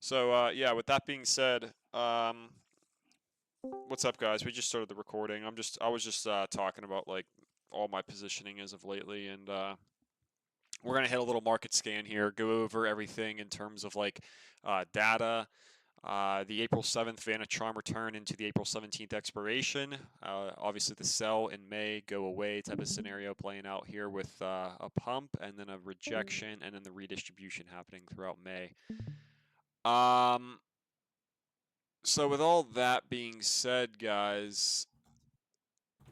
So yeah, with that being said, what's up, guys? We just started the recording. I was just talking about like all my positioning as of lately, and we're gonna hit a little market scan here, go over everything in terms of like data, the April 7th Vanna Charm return into the April 17th expiration. Obviously, the sell in May, go away type of scenario playing out here with a pump and then a rejection and then the redistribution happening throughout May. Um, So with all that being said, guys,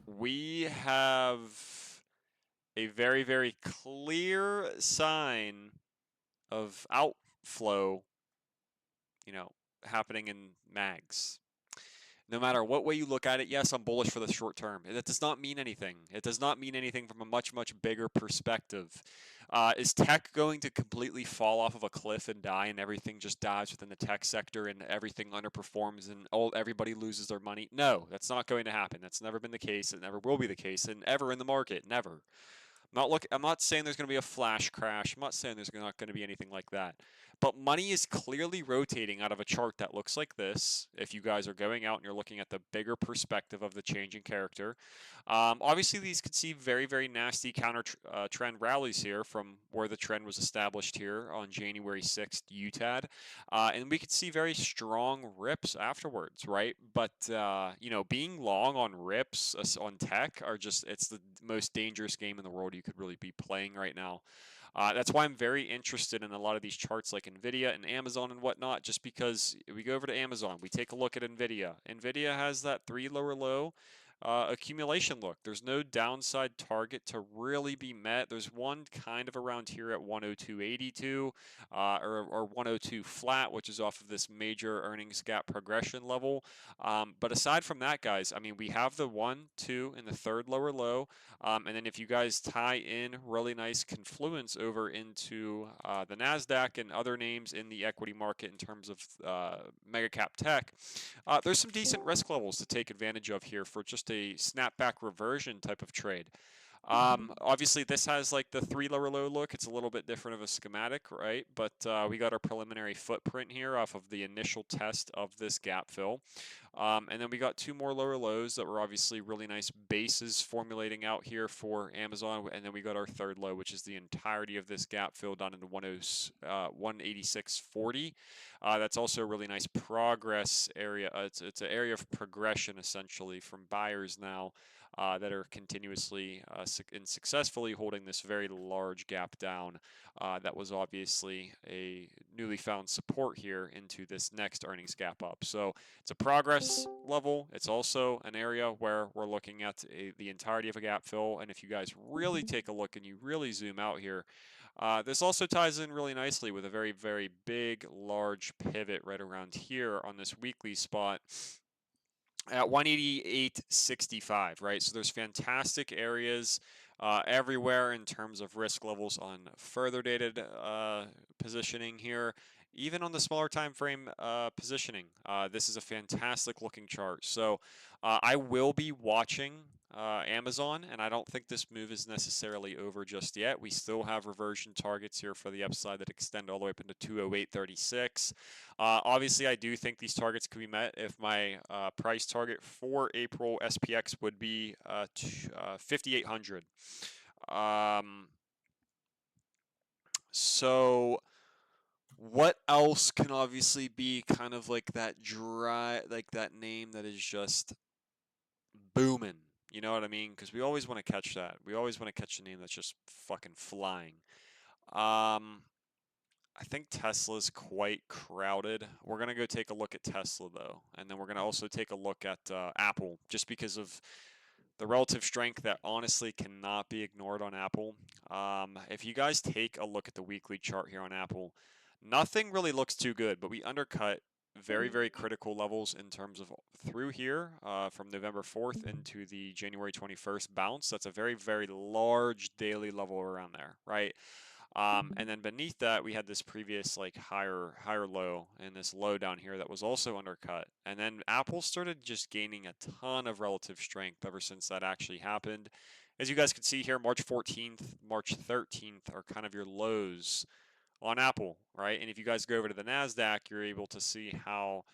we have a very, very clear sign of outflow, you know, happening in mags. No matter what way you look at it, yes, I'm bullish for the short term. That does not mean anything. It does not mean anything from a much, much bigger perspective. Is tech going to completely fall off of a cliff and die, and everything just dies within the tech sector, and everything underperforms, and everybody loses their money? No, that's not going to happen. That's never been the case. It never will be the case, and ever in the market, never. I'm not saying there's going to be a flash crash. I'm not saying there's not going to be anything like that. But money is clearly rotating out of a chart that looks like this. If you guys are going out and you're looking at the bigger perspective of the changing character, obviously these could see very, very nasty counter trend rallies here from where the trend was established here on January 6th, UTAD, and we could see very strong rips afterwards, right? But you know, being long on rips on tech are just it's the most dangerous game in the world you could really be playing right now. That's why I'm very interested in a lot of these charts like Nvidia and Amazon and whatnot, just because we go over to Amazon, we take a look at Nvidia. Nvidia has that three lower low accumulation look. There's no downside target to really be met. There's one kind of around here at 102.82 or 102 flat, which is off of this major earnings gap progression level. But aside from that, guys, I mean, we have the 1, 2, and the third lower low. And then if you guys tie in really nice confluence over into the NASDAQ and other names in the equity market in terms of mega cap tech, there's some decent risk levels to take advantage of here for just a snapback reversion type of trade. Obviously, this has like the three lower low look. It's a little bit different of a schematic, right? But we got our preliminary footprint here off of the initial test of this gap fill. And then we got two more lower lows that were obviously really nice bases formulating out here for Amazon. And then we got our third low, which is the entirety of this gap fill down into 186.40. That's also a really nice progress area. It's an area of progression essentially from buyers now that are continuously and successfully holding this very large gap down. That was obviously a newly found support here into this next earnings gap up. So it's a progress level. It's also an area where we're looking at the entirety of a gap fill. And if you guys really take a look and you really zoom out here, this also ties in really nicely with a very, very big, large pivot right around here on this weekly spot at 188.65, right? So there's fantastic areas everywhere in terms of risk levels on further dated positioning here. Even on the smaller time frame positioning, this is a fantastic looking chart. So I will be watching Amazon, and I don't think this move is necessarily over just yet. We still have reversion targets here for the upside that extend all the way up into 208.36. Obviously, I do think these targets can be met if my price target for April SPX would be 5,800. So what else can obviously be kind of like that dry, like that name that is just booming? You know what I mean? Because we always want to catch that. We always want to catch a name that's just fucking flying. Um, I think Tesla's quite crowded. We're going to go take a look at Tesla, though. And then we're going to also take a look at Apple, just because of the relative strength that honestly cannot be ignored on Apple. If you guys take a look at the weekly chart here on Apple, nothing really looks too good, but we undercut very, very critical levels in terms of through here from November 4th into the January 21st bounce. That's a very, very large daily level around there, right? And then beneath that, we had this previous like higher low and this low down here that was also undercut. And then Apple started just gaining a ton of relative strength ever since that actually happened. As you guys can see here, March 14th, March 13th are kind of your lows on Apple, right? And if you guys go over to the NASDAQ, you're able to see how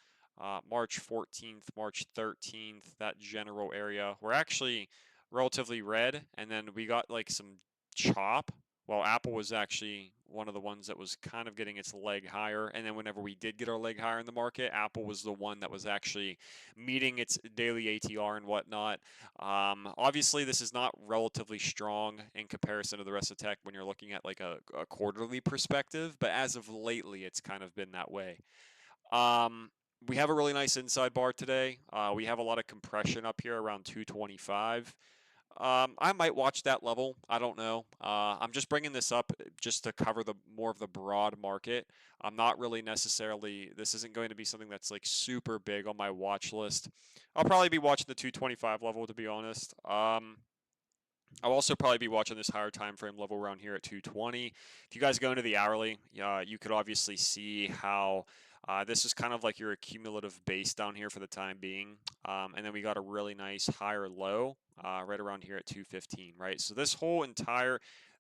March 14th, March 13th, that general area, we're actually relatively red, and then we got like some chop. Well, Apple was actually one of the ones that was kind of getting its leg higher, and then whenever we did get our leg higher in the market, Apple was the one that was actually meeting its daily ATR and whatnot. Obviously, this is not relatively strong in comparison to the rest of tech when you're looking at like a quarterly perspective, but as of lately, it's kind of been that way. Um, we have a really nice inside bar today. We have a lot of compression up here around 225. I might watch that level. I don't know. I'm just bringing this up just to cover the more of the broad market. I'm not really necessarily. This isn't going to be something that's like super big on my watch list. I'll probably be watching the 225 level to be honest. I'll also probably be watching this higher time frame level around here at 220. If you guys go into the hourly, you could obviously see how this is kind of like your accumulative base down here for the time being. And then we got a really nice higher low right around here at 215, right? So this whole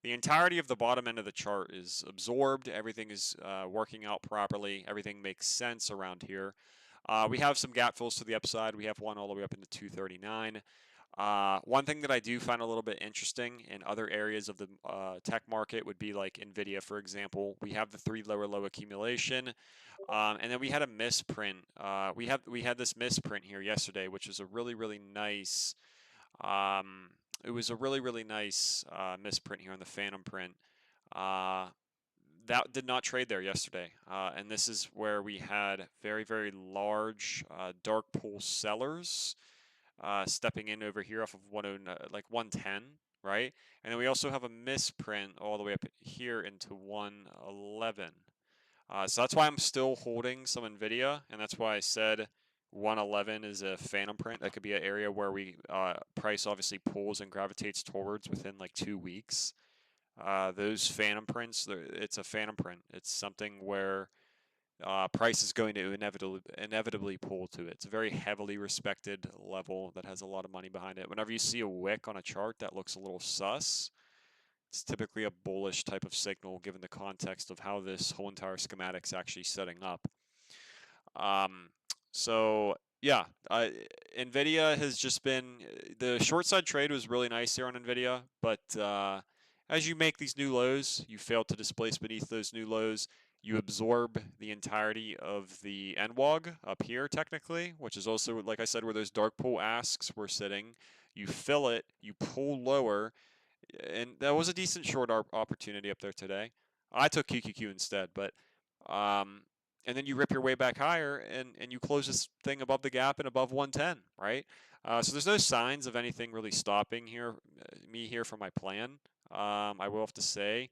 the entirety of the bottom end of the chart is absorbed. Everything is working out properly. Everything makes sense around here. We have some gap fills to the upside. We have one all the way up into 239. One thing that I do find a little bit interesting in other areas of the tech market would be like Nvidia, for example. We have the 3 lower low accumulation, and then we had a misprint. We had this misprint here yesterday, which was a really nice. It was a really nice misprint here on the Phantom print. Uh, that did not trade there yesterday, and this is where we had very large dark pool sellers stepping in over here off of 109, like 110, right? And then we also have a misprint all the way up here into 111. So that's why I'm still holding some NVIDIA, and that's why I said 111 is a phantom print. That could be an area where we price obviously pulls and gravitates towards within like 2 weeks. Those phantom prints, it's a phantom print. It's something where price is going to inevitably pull to it. It's a very heavily respected level that has a lot of money behind it. Whenever you see a wick on a chart that looks a little sus, it's typically a bullish type of signal given the context of how this whole entire schematic's actually setting up. So yeah, Nvidia has just been the short side trade was really nice here on Nvidia, but as you make these new lows, you fail to displace beneath those new lows. You absorb the entirety of the NWOG up here, technically, which is also, like I said, where those dark pool asks were sitting. You fill it, you pull lower, and that was a decent short opportunity up there today. I took QQQ instead, but and then you rip your way back higher, and you close this thing above the gap and above 110, right? So there's no signs of anything really stopping me here from my plan. I will have to say.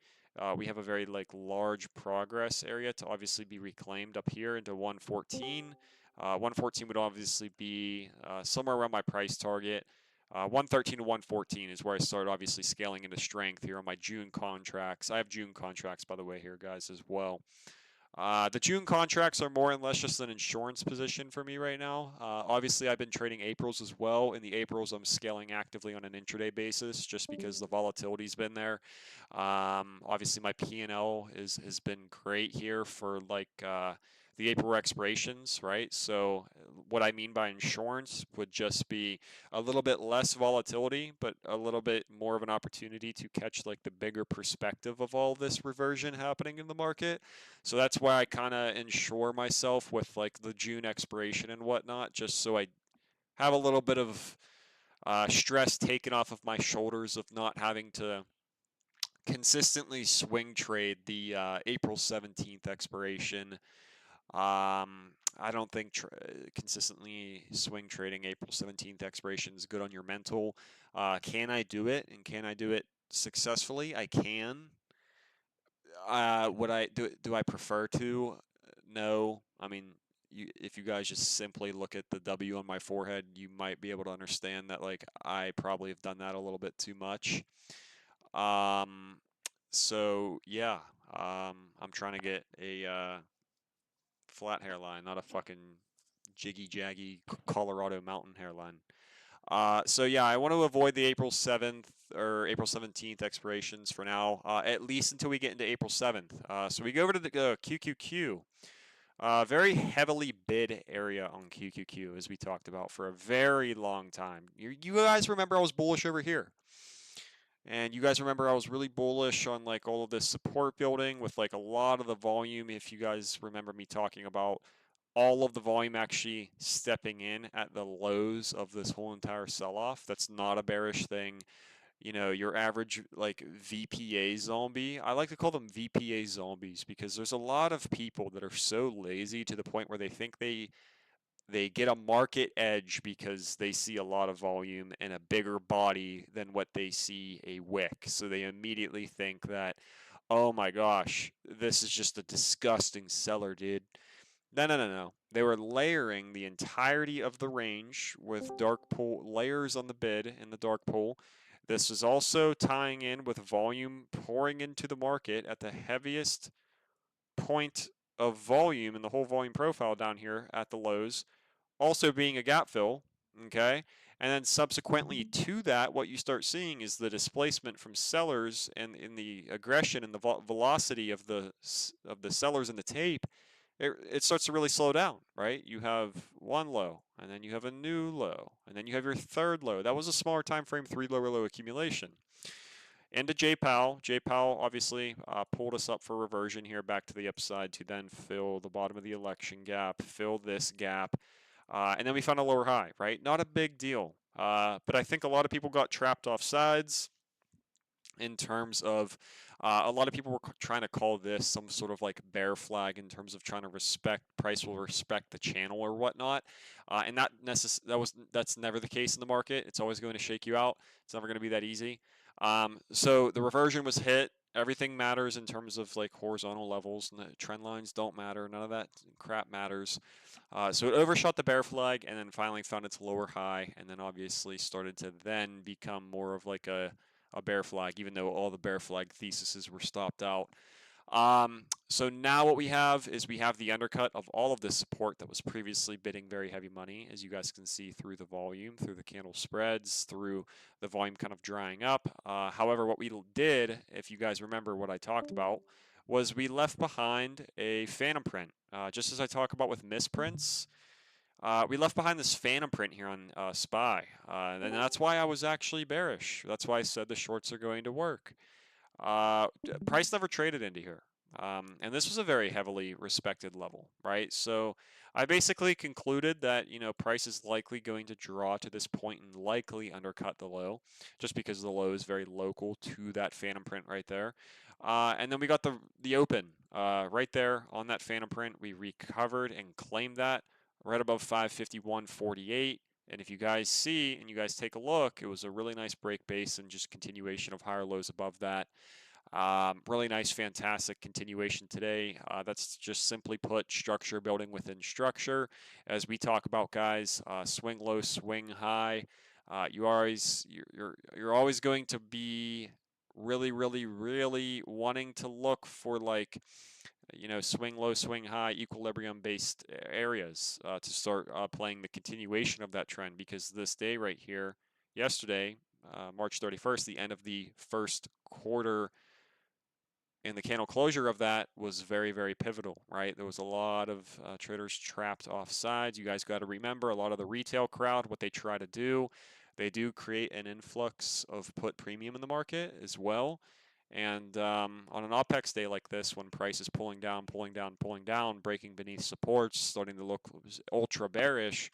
We have a very like large progress area to obviously be reclaimed up here into 114. 114 would obviously be somewhere around my price target. 113 to 114 is where I start obviously scaling into strength here on my June contracts. I have June contracts, by the way, here, guys, as well. The June contracts are more or less just an insurance position for me right now. Obviously, I've been trading Aprils as well. In the Aprils, I'm scaling actively on an intraday basis just because the volatility's been there. Obviously, my P&L has been great here for like the April expirations, right? So what I mean by insurance would just be a little bit less volatility, but a little bit more of an opportunity to catch like the bigger perspective of all this reversion happening in the market. So that's why I kind of insure myself with like the June expiration and whatnot, just so I have a little bit of stress taken off of my shoulders of not having to consistently swing trade the April 17th expiration. I don't think consistently swing trading April 17th expiration is good on your mental. Can I do it? And can I do it successfully? I can. Would I do I prefer to? No. I mean, if you guys just simply look at the W on my forehead, you might be able to understand that like I probably have done that a little bit too much. Um, so yeah, I'm trying to get a flat hairline, not a fucking jiggy jaggy Colorado mountain hairline. So yeah, I want to avoid the April 7th or April 17th expirations for now, at least until we get into April 7th. So we go over to the QQQ. Very heavily bid area on QQQ, as we talked about for a very long time. You guys remember I was bullish over here. And you guys remember I was really bullish on like all of this support building with like a lot of the volume. If you guys remember me talking about all of the volume actually stepping in at the lows of this whole entire sell-off. That's not a bearish thing. You know, your average like VPA zombie. I like to call them VPA zombies because there's a lot of people that are so lazy to the point where they think they get a market edge because they see a lot of volume and a bigger body than what they see a wick. So they immediately think that, oh my gosh, this is just a disgusting seller, dude. No, no, no, no. They were layering the entirety of the range with dark pool layers on the bid in the dark pool. This is also tying in with volume pouring into the market at the heaviest point of volume in the whole volume profile down here at the lows, also being a gap fill, okay? And then subsequently to that, what you start seeing is the displacement from sellers and in the aggression and the velocity of the sellers in the tape. It starts to really slow down, right? You have one low, and then you have a new low, and then you have your third low. That was a smaller time frame, 3 lower low accumulation. Into JPOW. JPOW obviously pulled us up for reversion here back to the upside to then fill the bottom of the election gap, fill this gap, and then we found a lower high, right? Not a big deal, but I think a lot of people got trapped off sides in terms of a lot of people were trying to call this some sort of like bear flag in terms of trying to price will respect the channel or whatnot, and that's never the case in the market. It's always going to shake you out. It's never going to be that easy. So the reversion was hit. Everything matters in terms of like horizontal levels, and the trend lines don't matter. None of that crap matters. So it overshot the bear flag and then finally found its lower high, and then obviously started to then become more of like a bear flag, even though all the bear flag theses were stopped out. So now what we have is we have the undercut of all of this support that was previously bidding very heavy money, as you guys can see through the volume, through the candle spreads, through the volume kind of drying up. However, what we did, if you guys remember what I talked about, was we left behind a phantom print. Just as I talk about with misprints, we left behind this phantom print here on SPY, and that's why I was actually bearish. That's why I said the shorts are going to work. Price never traded into here, and this was a very heavily respected level, right? So I basically concluded that, you know, price is likely going to draw to this point and likely undercut the low, just because the low is very local to that phantom print right there. And then we got the open right there on that phantom print. We recovered and claimed that right above 551.48. And if you guys see and you guys take a look, it was a really nice break base and just continuation of higher lows above that. Really nice, fantastic continuation today. That's just simply put structure building within structure. As we talk about, guys, swing low, swing high. You're always going to be really wanting to look for, like, you know, swing low, swing high, equilibrium based areas to start playing the continuation of that trend, because this day right here, yesterday, March 31st, the end of the first quarter and the candle closure of that was very pivotal, right? There was a lot of traders trapped off sides. You guys got to remember, a lot of the retail crowd, what they try to do, they do create an influx of put premium in the market as well. And on an OPEX day like this, when price is pulling down, breaking beneath supports, starting to look ultra bearish,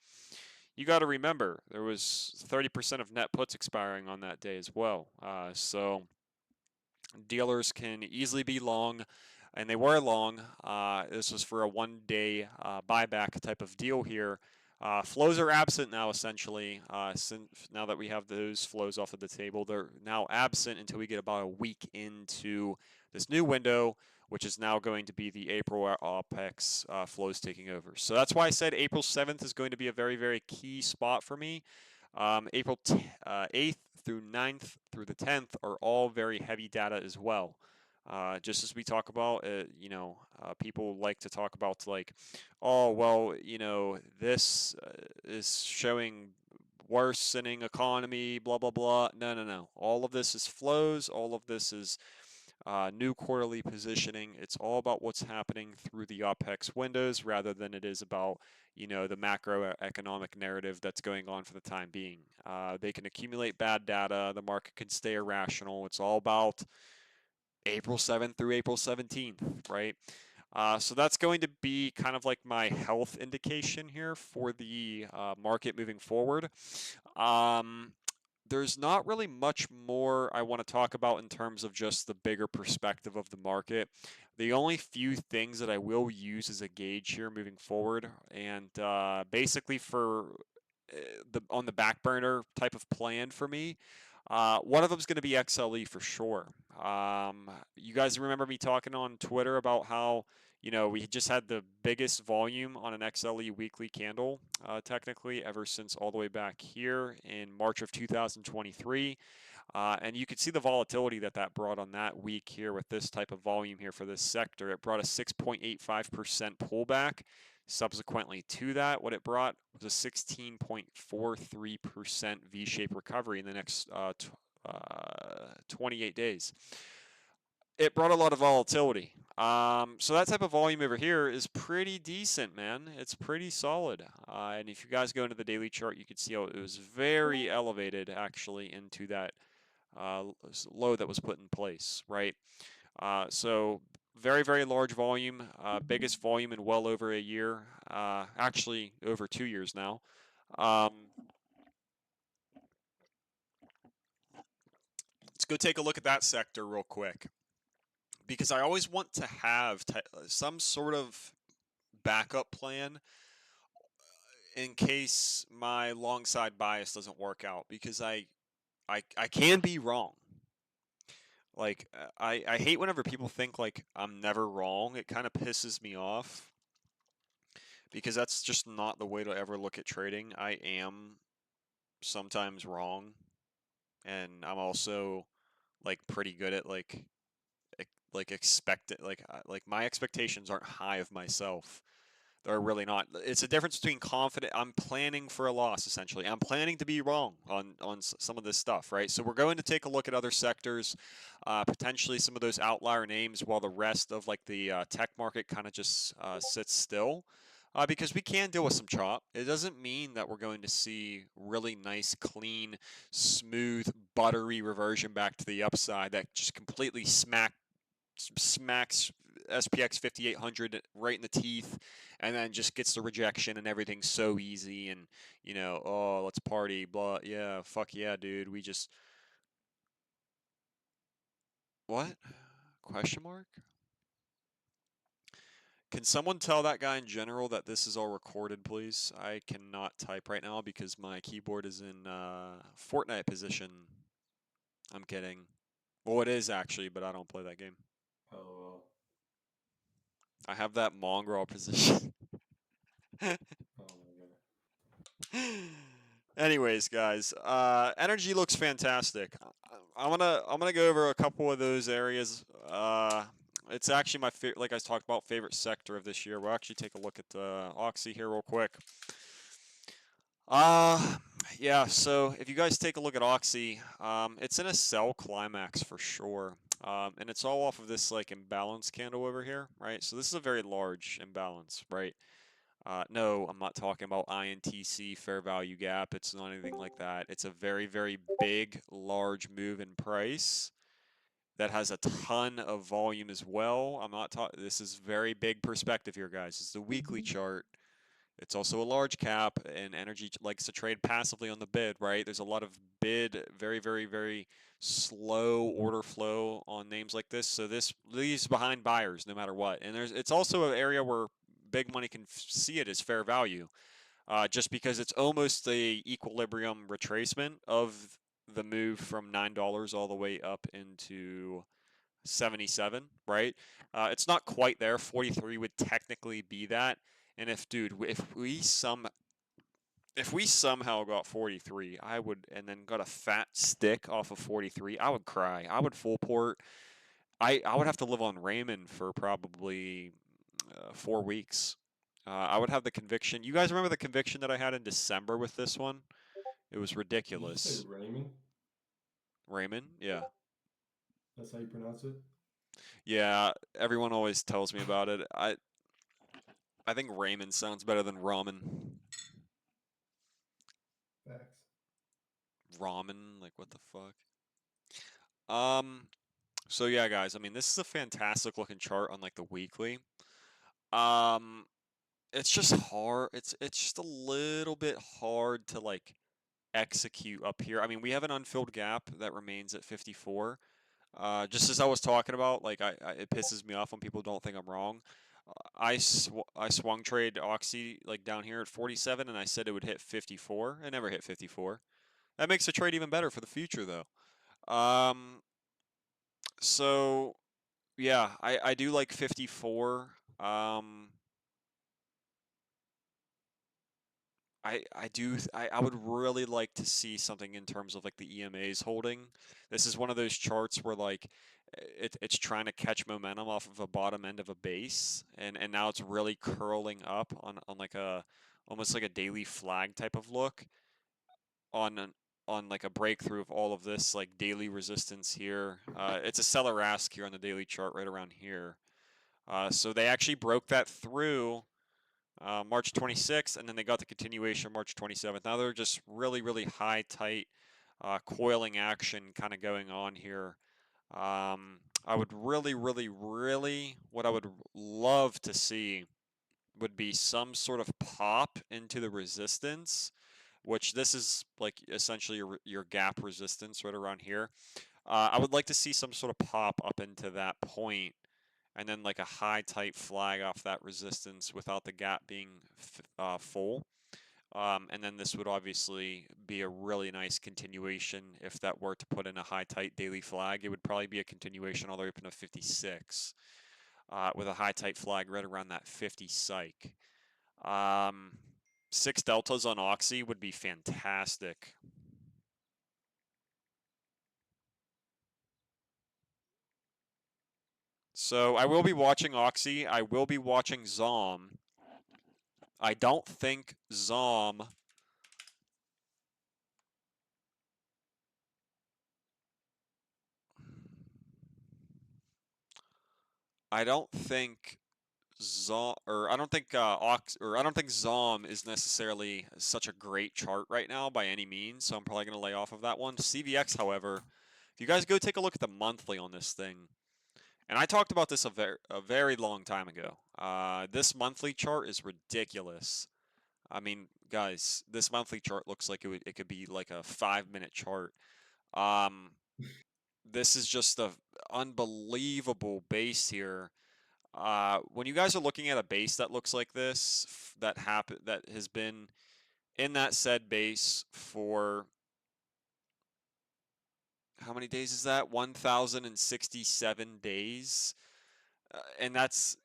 you got to remember there was 30% of net puts expiring on that day as well. So dealers can easily be long, and they were long. This was for a one-day buyback type of deal here. Flows are absent now, essentially. Since now that we have those flows off of the table, they're now absent until we get about a week into this new window, which is now going to be the April OPEX flows taking over. So that's why I said April 7th is going to be a very key spot for me. April 8th through 9th through the 10th are all very heavy data as well. Just as we talk about, you know, people like to talk about, like, oh, well, you know, this is showing worsening economy, blah, blah, blah. No, no, no. All of this is flows. All of this is new quarterly positioning. It's all about what's happening through the UpHex windows rather than it is about, the macroeconomic narrative that's going on for the time being. They can accumulate bad data. The market can stay irrational. It's all about April 7th through April 17th, right? So that's going to be kind of like my health indication here for the market moving forward. There's not really much more I want to talk about in terms of just the bigger perspective of the market. The only few things that I will use as a gauge here moving forward, and basically for on the back burner type of plan for me, one of them is going to be XLE for sure. You guys remember me talking on Twitter about how we just had the biggest volume on an XLE weekly candle, technically, ever since all the way back here in March of 2023. And you could see the volatility that brought on that week here with this type of volume here for this sector. It brought a 6.85% pullback. Subsequently to that, what it brought was a 16.43% V-shaped recovery in the next 28 days. It brought a lot of volatility. So that type of volume over here is pretty decent, man. It's pretty solid. And if you guys go into the daily chart, you can see how it was very elevated actually into that low that was put in place, right? So very, very large volume, biggest volume in well over a year, actually over 2 years now. Let's go take a look at that sector real quick, because I always want to have some sort of backup plan in case my long side bias doesn't work out, because I can be wrong. Like, I hate whenever people think like I'm never wrong. It kind of pisses me off, because that's just not the way to ever look at trading. I am sometimes wrong, and I'm also like pretty good at like expect it, like my expectations aren't high of myself. They're really not. It's a difference between confident. I'm planning for a loss, essentially. I'm planning to be wrong on some of this stuff, right? So we're going to take a look at other sectors, potentially some of those outlier names, while the rest of like the tech market kind of just sits still. Because we can deal with some chop. It doesn't mean that we're going to see really nice, clean, smooth, buttery reversion back to the upside that just completely smacks SPX 5800 right in the teeth, and then just gets the rejection and everything's so easy, and oh, let's party, blah, yeah, fuck yeah, dude. We just, what? Question mark? Can someone tell that guy in general that this is all recorded, please? I cannot type right now because my keyboard is in Fortnite position. I'm kidding. Well, it is actually, but I don't play that game. Oh, I have that mongrel position. oh my god. Anyways, guys, energy looks fantastic. I'm gonna go over a couple of those areas. It's actually my favorite, like I talked about, favorite sector of this year. We'll actually take a look at Oxy here real quick. Uh, yeah. So if you guys take a look at Oxy, it's in a sell climax for sure. And it's all off of this like imbalance candle over here, right? So this is a very large imbalance, right? No, I'm not talking about INTC fair value gap. It's not anything like that. It's a very, very big, large move in price that has a ton of volume as well. I'm not talking, this is very big perspective here, guys. It's the weekly chart. It's also a large cap, and energy likes to trade passively on the bid, right? There's a lot of bid, very, very, very slow order flow on names like this. So this leaves behind buyers no matter what. And it's also an area where big money can see it as fair value, just because it's almost the equilibrium retracement of the move from $9 all the way up into 77, right? It's not quite there. 43 would technically be that. And if we somehow got 43, I would, and then got a fat stick off of 43, I would cry. I would full port. I would have to live on ramen for probably 4 weeks. I would have the conviction. You guys remember the conviction that I had in December with this one? It was Did you just say ridiculous. Raymond? Raymond? Yeah. That's how you pronounce it? Yeah, everyone always tells me about it. I think Raymond sounds better than ramen. Facts. Ramen? Like what the fuck? Um, so yeah, guys, I mean, this is a fantastic looking chart on like the weekly. Um, it's just hard. It's just a little bit hard to like execute up here. I mean, we have an unfilled gap that remains at 54. Just as I was talking about, like it pisses me off when people don't think I'm wrong. I swung trade Oxy like down here at 47, and I said it would hit 54. It never hit 54. That makes the trade even better for the future, though. Um, so yeah, I do like 54. Um, I would really like to see something in terms of like the EMAs holding. This is one of those charts where like it's trying to catch momentum off of a bottom end of a base, and now it's really curling up on like a almost like a daily flag type of look on like a breakthrough of all of this like daily resistance here. It's a seller ask here on the daily chart right around here. So they actually broke that through March 26th, and then they got the continuation March 27th. Now they're just really, really high, tight, coiling action kind of going on here. I would really, really, really, what I would love to see would be some sort of pop into the resistance, which this is like essentially your gap resistance right around here. I would like to see some sort of pop up into that point and then like a high tight flag off that resistance without the gap being full. And then this would obviously be a really nice continuation if that were to put in a high tight daily flag. It would probably be a continuation all the way up to 56 with a high tight flag right around that 50 psych. Um, 6 deltas on Oxy would be fantastic. So I will be watching Oxy. I will be watching Zom. I don't think Zom. I don't think Zom or I don't think Ox or I don't think Zom is necessarily such a great chart right now by any means. So I'm probably going to lay off of that one. CVX, however, if you guys go take a look at the monthly on this thing, and I talked about this a very long time ago. This monthly chart is ridiculous. I mean, guys, this monthly chart looks like it could be like a 5 minute chart. Um, this is just a unbelievable base here. When you guys are looking at a base that looks like this, that has been in that said base for how many days is that? 1,067 days, and that's,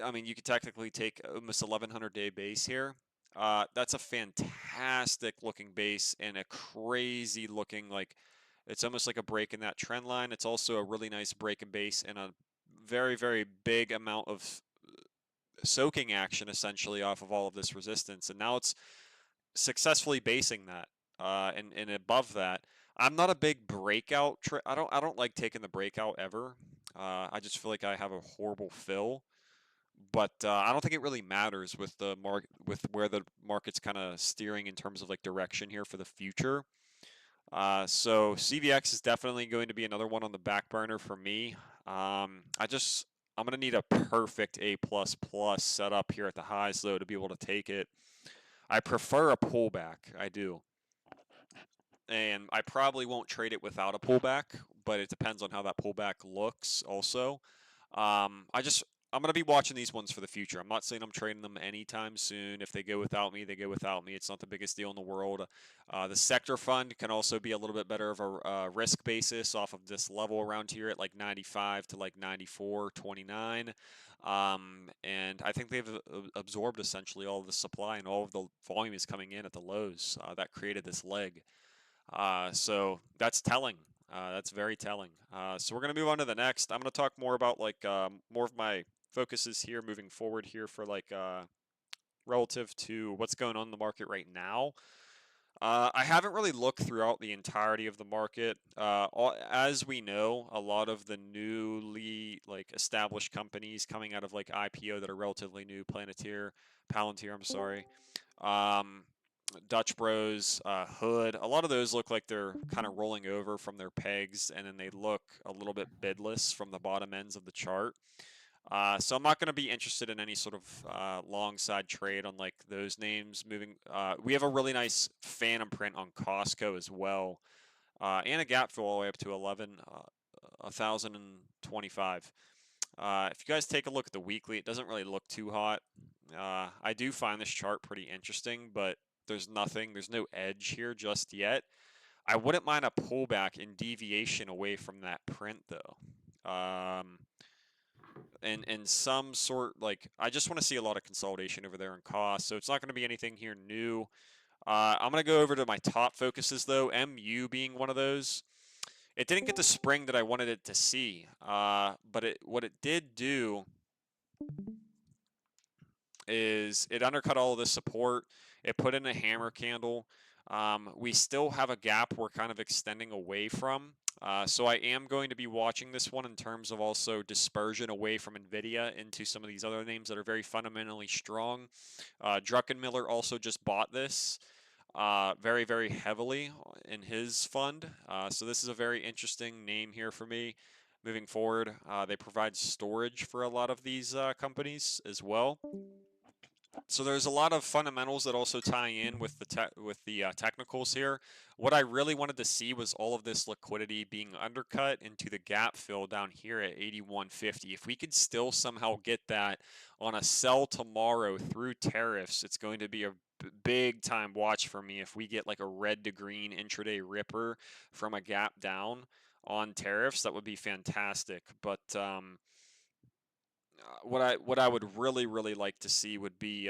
I mean, you could technically take almost 1,100 day base here. That's a fantastic looking base and a crazy looking like it's almost like a break in that trend line. It's also a really nice break in base and a very, very big amount of soaking action essentially off of all of this resistance. And now it's successfully basing that. And above that, I'm not a big breakout. I don't like taking the breakout ever. I just feel like I have a horrible fill. But I don't think it really matters with the with where the market's kind of steering in terms of like direction here for the future. So CVX is definitely going to be another one on the back burner for me. I'm gonna need a perfect A plus plus setup here at the highs though to be able to take it. I prefer a pullback. I do, and I probably won't trade it without a pullback, but it depends on how that pullback looks also. I'm gonna be watching these ones for the future. I'm not saying I'm trading them anytime soon. If they go without me, they go without me. It's not the biggest deal in the world. The sector fund can also be a little bit better of a risk basis off of this level around here at like 95 to like 94.29. And I think they've absorbed essentially all of the supply and all of the volume is coming in at the lows that created this leg. So that's telling. That's very telling. So we're going to move on to the next. I'm going to talk more about like more of my focuses here moving forward here for like relative to what's going on in the market right now. I haven't really looked throughout the entirety of the market. As we know, a lot of the newly like established companies coming out of like IPO that are relatively new, Palantir, I'm sorry, um, Dutch Bros, Hood, a lot of those look like they're kind of rolling over from their pegs, and then they look a little bit bidless from the bottom ends of the chart. So I'm not going to be interested in any sort of long side trade on like those names moving. We have a really nice phantom print on Costco as well, and a gap fill all the way up to 1,025. If you guys take a look at the weekly, it doesn't really look too hot. I do find this chart pretty interesting, but there's no edge here just yet. I wouldn't mind a pullback in deviation away from that print though. And some sort like I just want to see a lot of consolidation over there in cost. So it's not going to be anything here new. I'm going to go over to my top focuses though, MU being one of those. It didn't get the spring that I wanted it to see, but what it did do is it undercut all of the support. It put in a hammer candle. We still have a gap we're kind of extending away from. So I am going to be watching this one in terms of also dispersion away from NVIDIA into some of these other names that are very fundamentally strong. Druckenmiller also just bought this very, very heavily in his fund. So this is a very interesting name here for me moving forward. They provide storage for a lot of these companies as well. So there's a lot of fundamentals that also tie in with the technicals here. What I really wanted to see was all of this liquidity being undercut into the gap fill down here at 81.50. If we could still somehow get that on a sell tomorrow through tariffs, it's going to be a big time watch for me if we get like a red to green intraday ripper from a gap down on tariffs. That would be fantastic. But what I would really like to see would be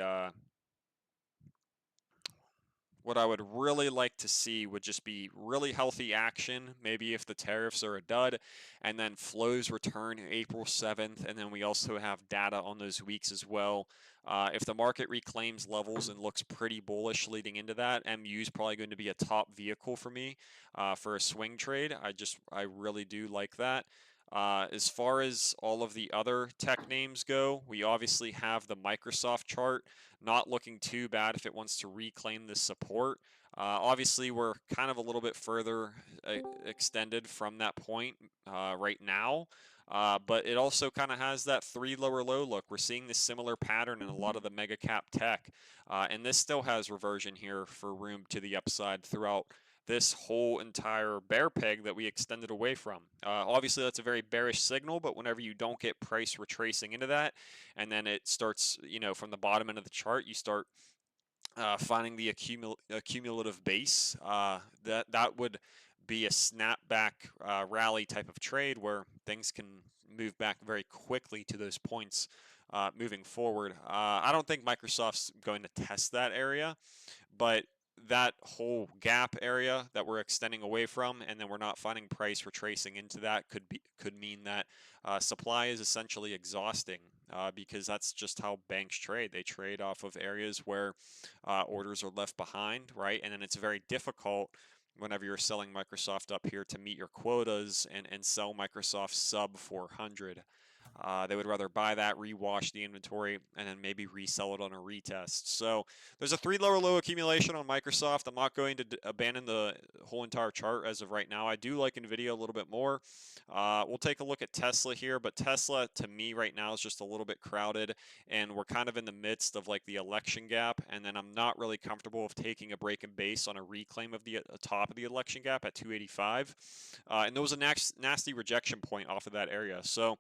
what I would really like to see would just be really healthy action. Maybe if the tariffs are a dud, and then flows return April 7th, and then we also have data on those weeks as well. If the market reclaims levels and looks pretty bullish leading into that, MU is probably going to be a top vehicle for me for a swing trade. I really do like that. As far as all of the other tech names go, we obviously have the Microsoft chart not looking too bad if it wants to reclaim this support. Obviously, we're kind of a little bit further extended from that point right now. But it also kind of has that 3 lower low look. We're seeing this similar pattern in a lot of the mega cap tech. And this still has reversion here for room to the upside throughout this whole entire bear peg that we extended away from. Obviously, that's a very bearish signal, but whenever you don't get price retracing into that, and then it starts, from the bottom end of the chart, you start finding the accumulative base. That would be a snapback rally type of trade where things can move back very quickly to those points moving forward. I don't think Microsoft's going to test that area, but that whole gap area that we're extending away from, and then we're not finding price retracing into that could mean that supply is essentially exhausting because that's just how banks trade. They trade off of areas where orders are left behind, right? And then it's very difficult whenever you're selling Microsoft up here to meet your quotas and sell Microsoft sub 400. They would rather buy that, rewash the inventory, and then maybe resell it on a retest. So there's a 3 lower low accumulation on Microsoft. I'm not going to abandon the whole entire chart as of right now. I do like NVIDIA a little bit more. We'll take a look at Tesla here, but Tesla to me right now is just a little bit crowded, and we're kind of in the midst of like the election gap, and then I'm not really comfortable with taking a break in base on a reclaim of the top of the election gap at 285. And there was a nasty rejection point off of that area. So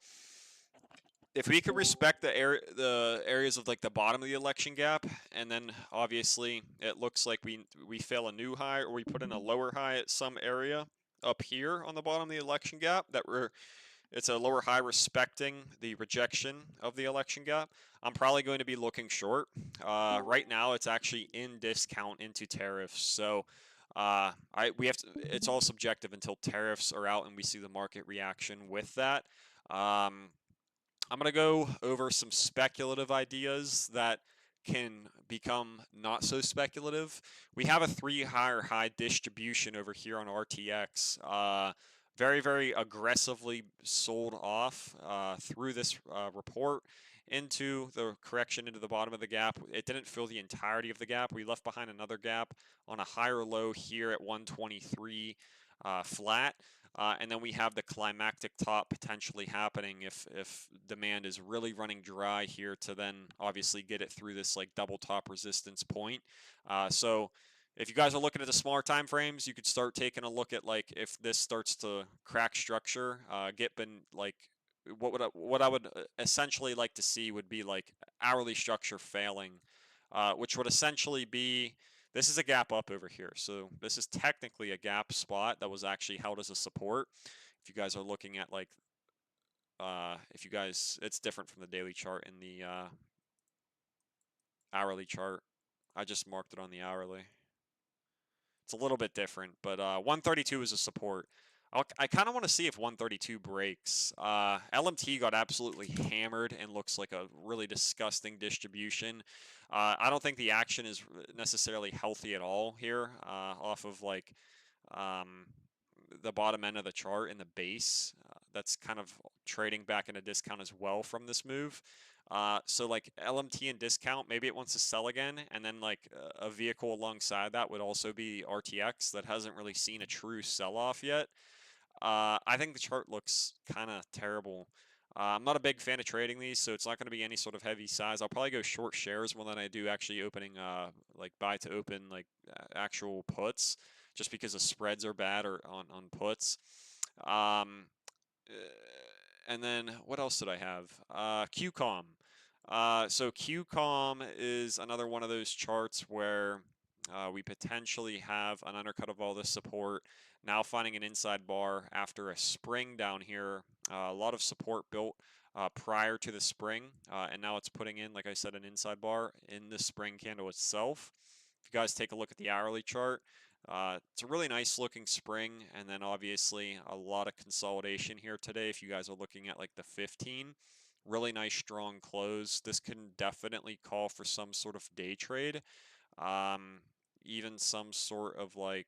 if we could respect the areas of like the bottom of the election gap, and then obviously it looks like we fail a new high or we put in a lower high at some area up here on the bottom of the election gap it's a lower high respecting the rejection of the election gap, I'm probably going to be looking short. Right now it's actually in discount into tariffs, so it's all subjective until tariffs are out and we see the market reaction with that. I'm going to go over some speculative ideas that can become not so speculative. We have a 3 higher high distribution over here on RTX. Very, very aggressively sold off through this report into the correction into the bottom of the gap. It didn't fill the entirety of the gap. We left behind another gap on a higher low here at 123 flat. And then we have the climactic top potentially happening if demand is really running dry here to then obviously get it through this like double top resistance point. So if you guys are looking at the smaller time frames, you could start taking a look at like if this starts to crack structure, get been like what I would essentially like to see would be like hourly structure failing, which would essentially be this is a gap up over here. So this is technically a gap spot that was actually held as a support. If you guys are looking at like, if you guys, it's different from the daily chart and the hourly chart. I just marked it on the hourly. It's a little bit different, but 132 is a support. I kind of want to see if 132 breaks. LMT got absolutely hammered and looks like a really disgusting distribution. I don't think the action is necessarily healthy at all here off of like the bottom end of the chart in the base. That's kind of trading back in a discount as well from this move. So like LMT and discount, maybe it wants to sell again, and then like a vehicle alongside that would also be RTX that hasn't really seen a true sell-off yet. I think the chart looks kind of terrible. I'm not a big fan of trading these, so it's not going to be any sort of heavy size. I'll probably go short shares more than I do actually opening like buy to open like actual puts, just because the spreads are bad or on puts. And then what else did I have? QCOM. So QCOM is another one of those charts where we potentially have an undercut of all this support. Now finding an inside bar after a spring down here. A lot of support built prior to the spring, and now it's putting in, like I said, an inside bar in the spring candle itself. If you guys take a look at the hourly chart, it's a really nice looking spring, and then obviously a lot of consolidation here today. If you guys are looking at like the 15, really nice strong close. This can definitely call for some sort of day trade, even some sort of like,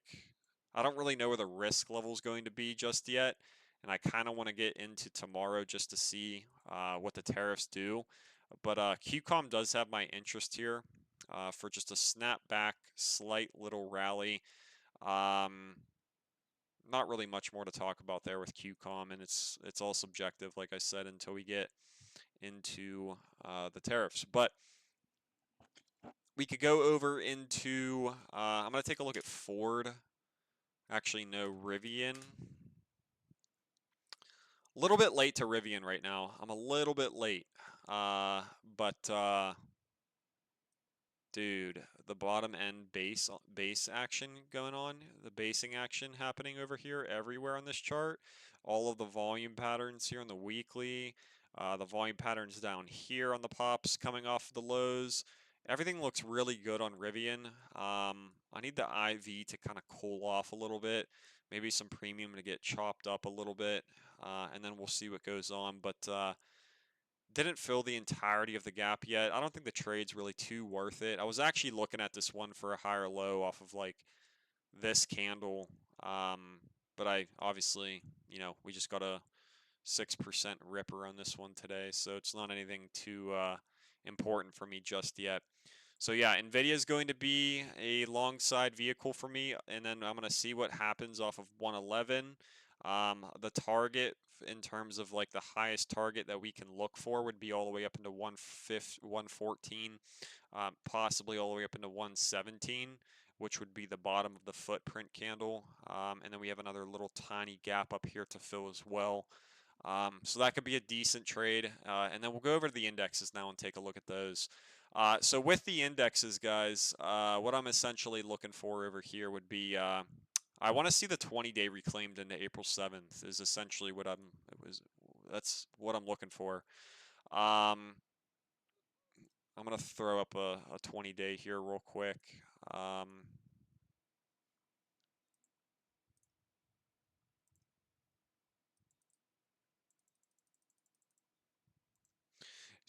I don't really know where the risk level is going to be just yet, and I kind of want to get into tomorrow just to see what the tariffs do. But QCOM does have my interest here for just a snapback, slight little rally. Not really much more to talk about there with QCOM, and it's all subjective, like I said, until we get into the tariffs. But we could go over into, I'm going to take a look at Ford. Actually, no, Rivian. A little bit late to Rivian right now. I'm a little bit late. But dude, the bottom end base action going on, the basing action happening over here everywhere on this chart. All of the volume patterns here on the weekly, the volume patterns down here on the pops coming off the lows. Everything looks really good on Rivian. I need the IV to kind of cool off a little bit, maybe some premium to get chopped up a little bit, and then we'll see what goes on. But didn't fill the entirety of the gap yet. I don't think the trade's really too worth it. I was actually looking at this one for a higher low off of like this candle. But I obviously, we just got a 6% ripper on this one today, so it's not anything too important for me just yet. So yeah, Nvidia is going to be a long side vehicle for me, and then I'm going to see what happens off of 111. The target in terms of like the highest target that we can look for would be all the way up into 114, possibly all the way up into 117, which would be the bottom of the footprint candle. And then we have another little tiny gap up here to fill as well. So that could be a decent trade. And then we'll go over to the indexes now and take a look at those. So with the indexes, guys, what I'm essentially looking for over here would be I want to see the 20-day reclaimed into April 7th is essentially what that's what I'm looking for. I'm going to throw up a 20-day here real quick.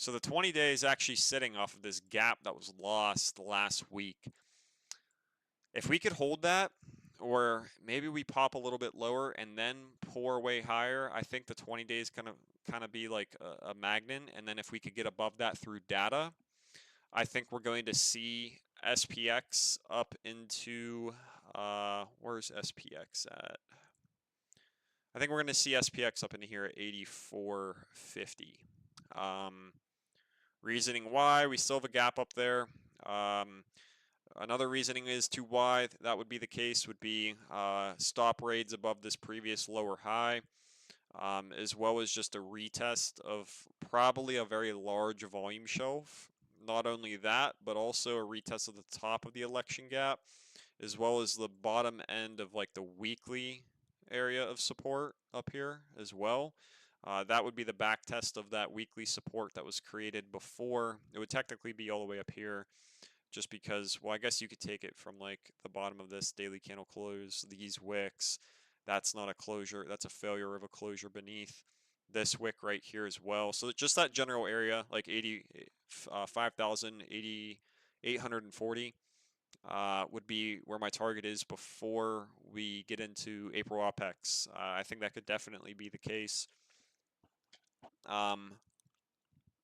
So the 20-day is actually sitting off of this gap that was lost last week. If we could hold that, or maybe we pop a little bit lower and then pour way higher, I think the 20 days kind of be like a magnet. And then if we could get above that through data, I think we're going to see SPX up into where's SPX at? I think we're going to see SPX up into here at 84.50. Reasoning why, we still have a gap up there. Another reasoning as to why that would be the case would be stop rates above this previous lower high, as well as just a retest of probably a very large volume shelf. Not only that, but also a retest of the top of the election gap, as well as the bottom end of like the weekly area of support up here as well. That would be the back test of that weekly support that was created before. It would technically be all the way up here, just because, well, I guess you could take it from like the bottom of this daily candle close, these wicks. That's not a closure, that's a failure of a closure beneath this wick right here as well. So just that general area, like 5,000, 840 would be where my target is before we get into April OPEX. I think that could definitely be the case.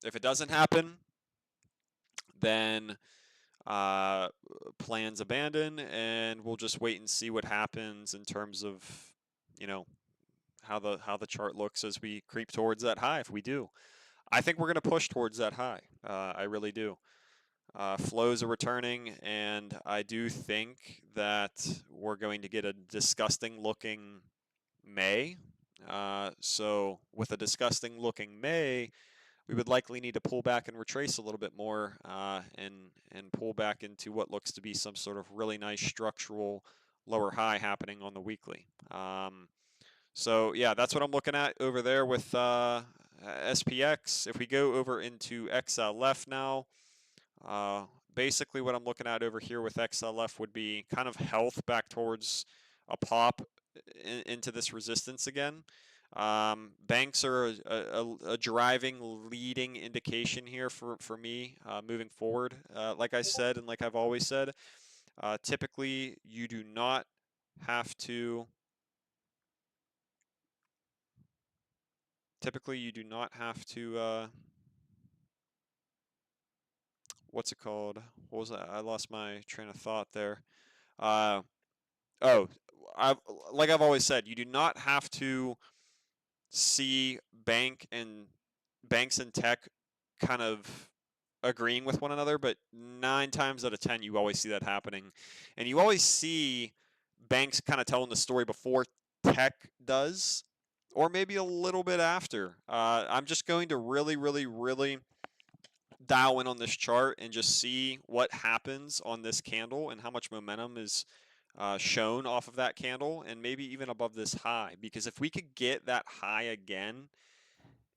If it doesn't happen, then plans abandoned, and we'll just wait and see what happens in terms of, you know, how the chart looks as we creep towards that high. If we do, I think we're going to push towards that high. I really do. Flows are returning, and I do think that we're going to get a disgusting looking May. So with a disgusting looking May, we would likely need to pull back and retrace a little bit more, and pull back into what looks to be some sort of really nice structural lower high happening on the weekly. So yeah, that's what I'm looking at over there with SPX. If we go over into XLF now, basically what I'm looking at over here with XLF would be kind of health back towards a pop into this resistance again. Banks are a driving leading indication here for me moving forward. Like I said, and like I've always said, typically you do not have to what's it called? What was that? I lost my train of thought there. Uh, oh, like I've always said, you do not have to see banks and tech kind of agreeing with one another, but 9 times out of 10 you always see that happening, and you always see banks kind of telling the story before tech does, or maybe a little bit after. I'm just going to really dial in on this chart and just see what happens on this candle and how much momentum is shown off of that candle, and maybe even above this high. Because if we could get that high again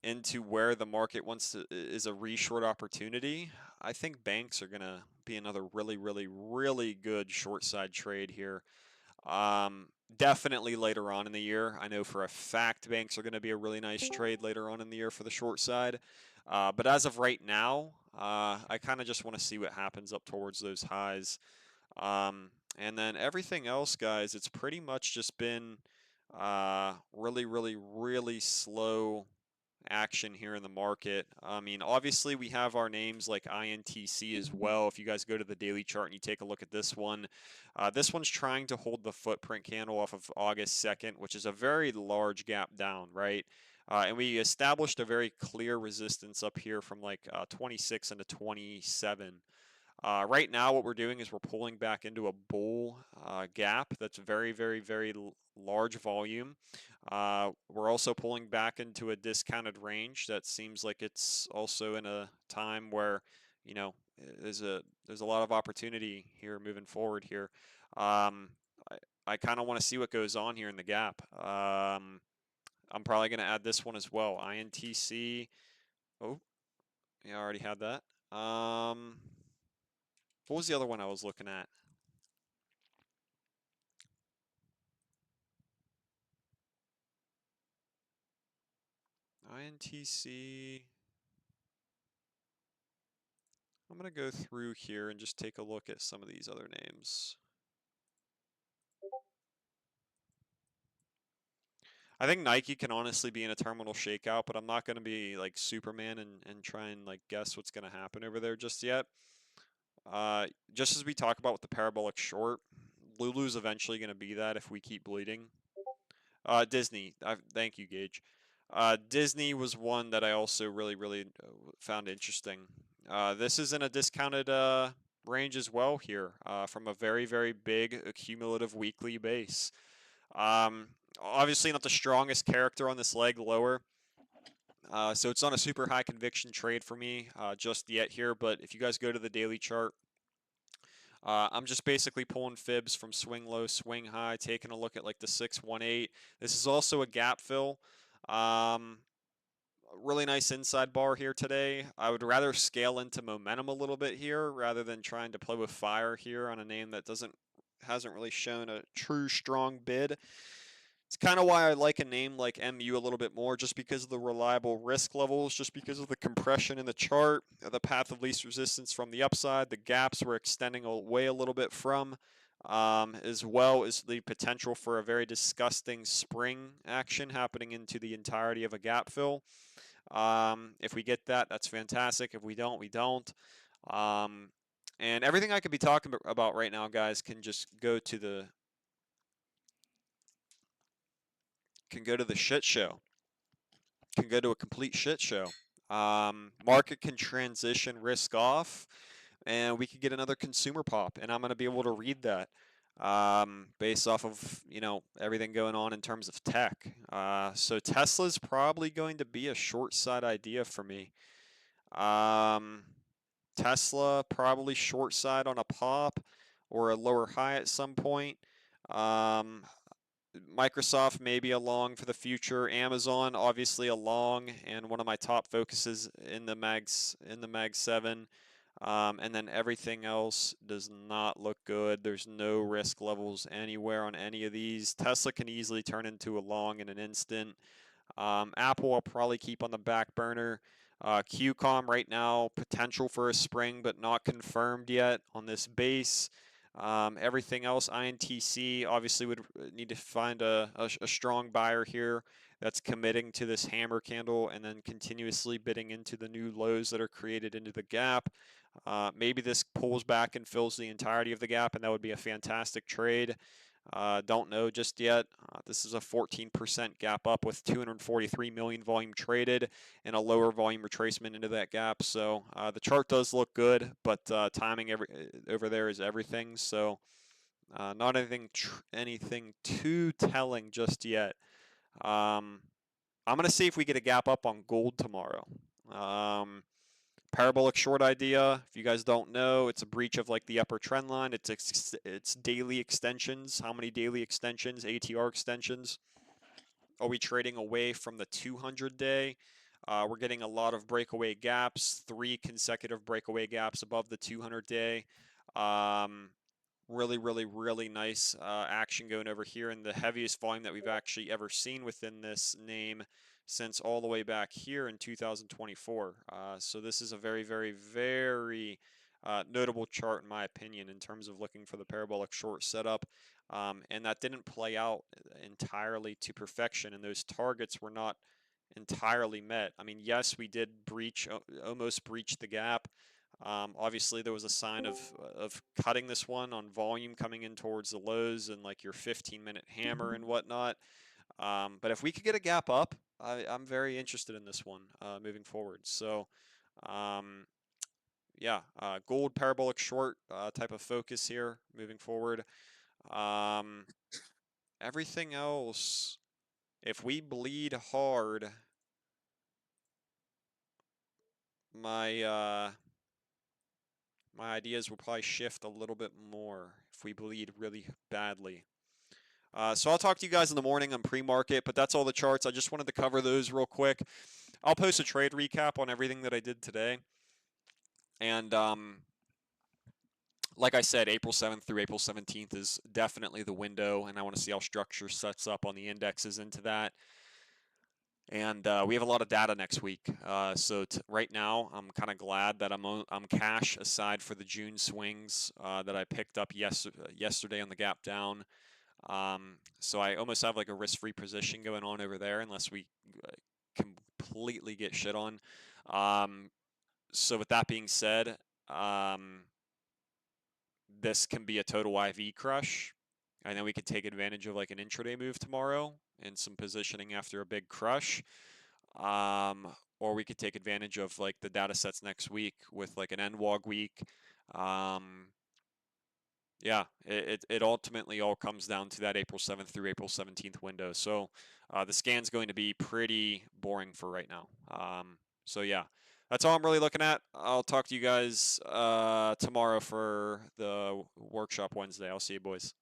into where the market wants to is a reshort opportunity, I think banks are going to be another really good short side trade here. Definitely later on in the year. I know for a fact banks are going to be a really nice trade later on in the year for the short side. But as of right now, I kind of just want to see what happens up towards those highs. And then everything else, guys, it's pretty much just been really slow action here in the market. I mean, obviously we have our names like INTC as well. If you guys go to the daily chart and you take a look at this one's trying to hold the footprint candle off of August 2nd, which is a very large gap down, right? And we established a very clear resistance up here from like 26 into 27. Right now, what we're doing is we're pulling back into a bull gap that's very large volume. We're also pulling back into a discounted range that seems like it's also in a time where, you know, there's a lot of opportunity here moving forward here. I kind of want to see what goes on here in the gap. I'm probably going to add this one as well. INTC. Oh, yeah, I already had that. What was the other one I was looking at? INTC. I'm going to go through here and just take a look at some of these other names. I think Nike can honestly be in a terminal shakeout, but I'm not going to be like Superman and try and like guess what's going to happen over there just yet. Just as we talk about with the parabolic short, Lulu's eventually going to be that if we keep bleeding. Disney. Thank you, Gage. Disney was one that I also really found interesting. This is in a discounted range as well here from a very big accumulative weekly base. Obviously not the strongest character on this leg lower. So it's not a super high conviction trade for me just yet here, but if you guys go to the daily chart, I'm just basically pulling fibs from swing low, swing high, taking a look at like the 618. This is also a gap fill. Really nice inside bar here today. I would rather scale into momentum a little bit here rather than trying to play with fire here on a name that hasn't really shown a true strong bid. It's kind of why I like a name like MU a little bit more, just because of the reliable risk levels, just because of the compression in the chart, the path of least resistance from the upside, the gaps we're extending away a little bit from, as well as the potential for a very disgusting spring action happening into the entirety of a gap fill. If we get that, that's fantastic. If we don't, we don't. And everything I could be talking about right now, guys, can just go to the shit show. Can go to a complete shit show. Market can transition risk off, and we could get another consumer pop, and I'm going to be able to read that based off of everything going on in terms of tech. So Tesla's probably going to be a short side idea for me. Tesla probably short side on a pop or a lower high at some point. Microsoft maybe a long for the future. Amazon obviously a long, and one of my top focuses in the Mag 7. And then everything else does not look good. There's no risk levels anywhere on any of these. Tesla can easily turn into a long in an instant. Apple I'll probably keep on the back burner. QCOM right now, potential for a spring, but not confirmed yet on this base. Everything else, INTC obviously would need to find a strong buyer here that's committing to this hammer candle and then continuously bidding into the new lows that are created into the gap. Maybe this pulls back and fills the entirety of the gap, and that would be a fantastic trade. Don't know just yet. This is a 14% gap up with 243 million volume traded and a lower volume retracement into that gap. So the chart does look good, but timing over there is everything. So not anything too telling just yet. I'm going to see if we get a gap up on gold tomorrow. Parabolic short idea, if you guys don't know, it's a breach of like the upper trend line. It's daily extensions. How many daily extensions, ATR extensions, are we trading away from the 200 day? We're getting a lot of breakaway gaps, 3 consecutive breakaway gaps above the 200 day. Really nice action going over here, and the heaviest volume that we've actually ever seen within this name since all the way back here in 2024. So this is a very notable chart in my opinion in terms of looking for the parabolic short setup. And that didn't play out entirely to perfection, and those targets were not entirely met. I mean, yes, we did almost breach the gap. Obviously, there was a sign of cutting this one on volume coming in towards the lows and like your 15-minute hammer and whatnot. But if we could get a gap up, I'm very interested in this one moving forward. So, yeah, gold parabolic short type of focus here moving forward. Everything else, if we bleed hard, my ideas will probably shift a little bit more if we bleed really badly. So I'll talk to you guys in the morning on pre-market, but that's all the charts. I just wanted to cover those real quick. I'll post a trade recap on everything that I did today. And like I said, April 7th through April 17th is definitely the window, and I want to see how structure sets up on the indexes into that. And we have a lot of data next week. So right now, I'm kind of glad that I'm cash aside for the June swings that I picked up yesterday on the gap down. So I almost have like a risk-free position going on over there, unless we completely get shit on. So with that being said, this can be a total IV crush. I know we could take advantage of like an intraday move tomorrow and some positioning after a big crush. Or we could take advantage of like the data sets next week with like an NWOG week. Yeah, it ultimately all comes down to that April 7th through April 17th window. So the scan's going to be pretty boring for right now. So yeah, that's all I'm really looking at. I'll talk to you guys tomorrow for the workshop Wednesday. I'll see you boys.